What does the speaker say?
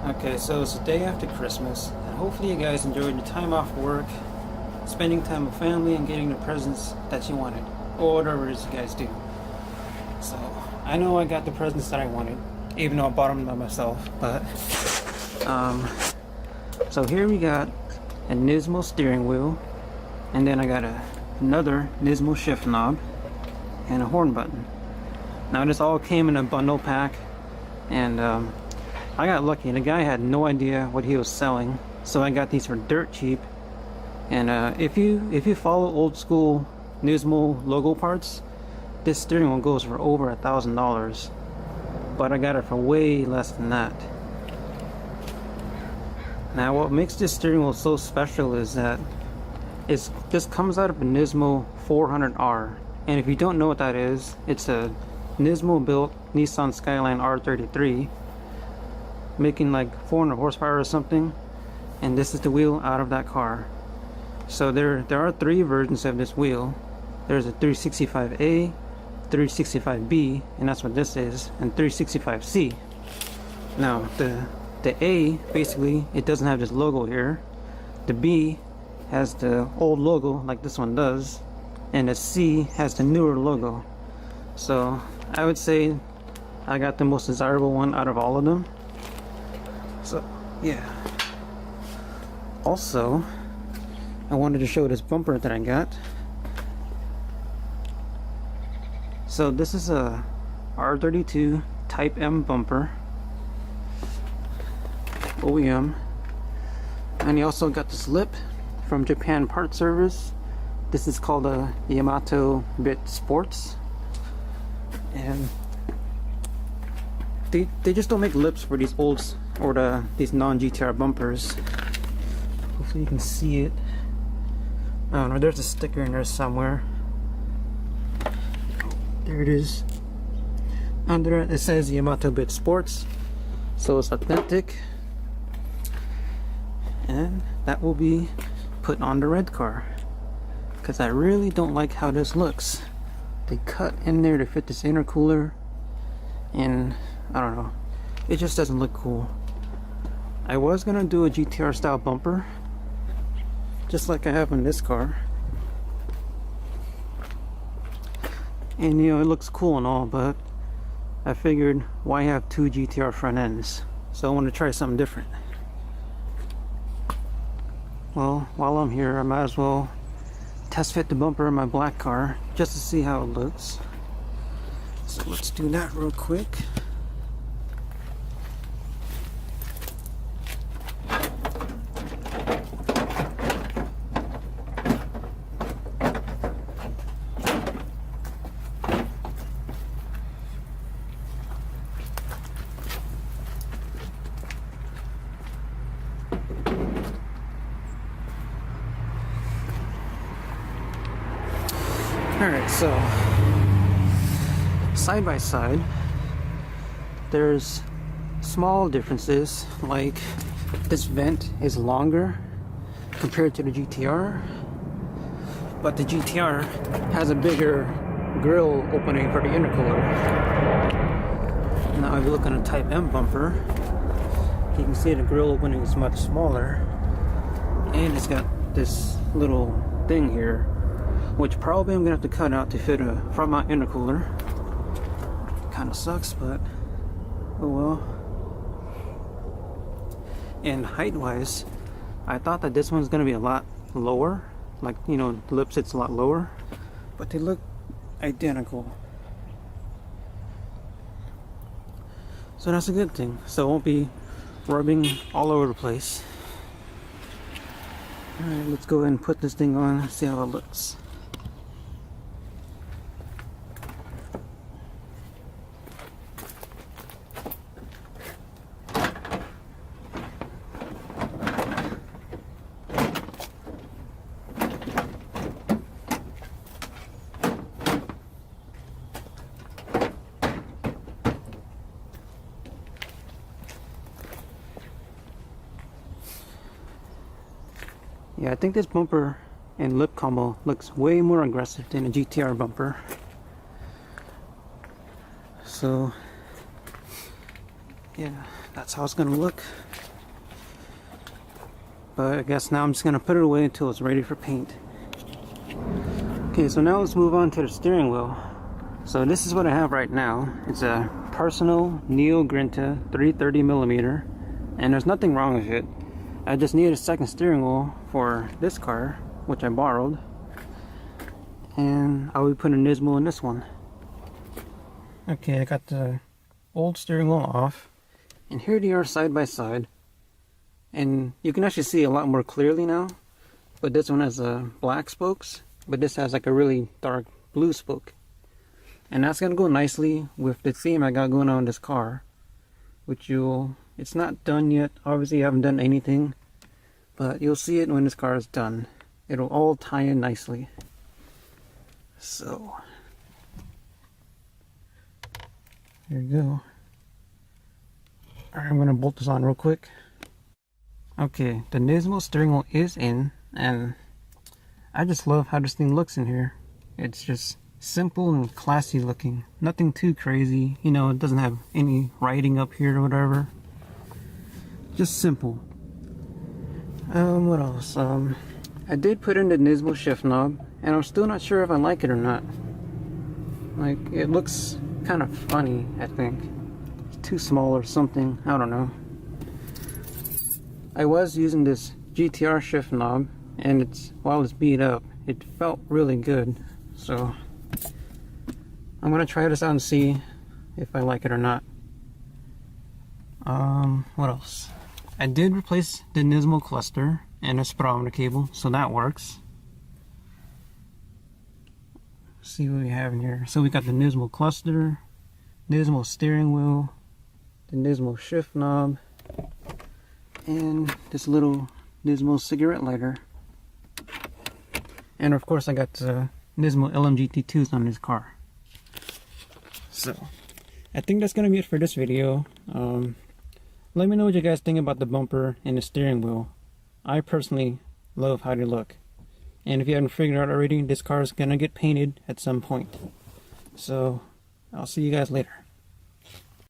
Okay, so it's the day after Christmas, and hopefully you guys enjoyed your time off work, spending time with family, and getting the presents that you wanted, or whatever it is you guys do. So, I know I got the presents that I wanted, even though I bought them by myself, but, so here we got a Nismo steering wheel, and then I got another Nismo shift knob, and a horn button. Now this all came in a bundle pack, and, I got lucky. The guy had no idea what he was selling, so I got these for dirt cheap. And if you follow old school Nismo logo parts, this steering wheel goes for over $1,000. But I got it for way less than that. Now, what makes this steering wheel so special is that this comes out of a Nismo 400R, and if you don't know what that is, it's a Nismo built Nissan Skyline R33. Making like 400 horsepower or something, and this is the wheel out of that car. So there are three versions of this wheel. There's a 365A, 365B, and that's what this is, and 365C. Now the A, basically it doesn't have this logo here. The B has the old logo like this one does, and the C has the newer logo. So I would say I got the most desirable one out of all of them. So, yeah. Also, I wanted to show this bumper that I got. So this is a R32 Type M bumper, OEM, and he also got this lip from Japan Part Service. This is called a Yamato Bit Sports, and they just don't make lips for these olds or these non-GTR bumpers. Hopefully you can see it. I don't know, there's a sticker in there somewhere. There it is. Under it says Yamato Bit Sports, so it's authentic, and that will be put on the red car, because I really don't like how this looks. They cut in there to fit this intercooler, and I don't know, it just doesn't look cool. I was gonna do a GTR style bumper, just like I have in this car, and you know, it looks cool and all, but I figured why have two GTR front ends? So I want to try something different. Well, while I'm here, I might as well test fit the bumper in my black car just to see how it looks. So let's do that real quick. Alright, so side by side, there's small differences, like this vent is longer compared to the GTR, but the GTR has a bigger grill opening for the intercooler. Now if you look on a Type M bumper, you can see the grill opening is much smaller, and it's got this little thing here, which probably I'm gonna have to cut out to fit a front mount intercooler. Kind of sucks, but oh well. And height wise, I thought that this one's gonna be a lot lower, like, you know, the lip sits a lot lower, but they look identical. So that's a good thing, so it won't be rubbing all over the place. Alright, let's go ahead and put this thing on and see how it looks. Yeah, I think this bumper and lip combo looks way more aggressive than a GTR bumper. So, yeah, that's how it's gonna look. But I guess now I'm just gonna put it away until it's ready for paint. Okay, so now let's move on to the steering wheel. So this is what I have right now. It's a Personal Neo Grinta 330mm, and there's nothing wrong with it. I just needed a second steering wheel for this car, which I borrowed, and I will put a Nismo in this one. Okay, I got the old steering wheel off, and here they are side by side, and you can actually see a lot more clearly now. But this one has black spokes, but this has like a really dark blue spoke, and that's gonna go nicely with the theme I got going on in this car, which it's not done yet. Obviously I haven't done anything, but you'll see it when this car is done. It'll all tie in nicely. So there you go. Alright, I'm gonna bolt this on real quick. Okay, the Nismo steering wheel is in, and I just love how this thing looks in here. It's just simple and classy looking. Nothing too crazy, you know, it doesn't have any writing up here or whatever. Just simple. What else? I did put in the Nismo shift knob, and I'm still not sure if I like it or not. Like, it looks kind of funny, I think. It's too small or something, I don't know. I was using this GTR shift knob, and while it's beat up, it felt really good. So I'm gonna try this out and see if I like it or not. What else? I did replace the Nismo cluster and a speedometer cable, so that works. Let's see what we have in here. So we got the Nismo cluster, Nismo steering wheel, the Nismo shift knob, and this little Nismo cigarette lighter. And of course I got the Nismo LMGT2s on this car. So I think that's gonna be it for this video. Let me know what you guys think about the bumper and the steering wheel. I personally love how they look. And if you haven't figured out already, this car is gonna get painted at some point. So I'll see you guys later.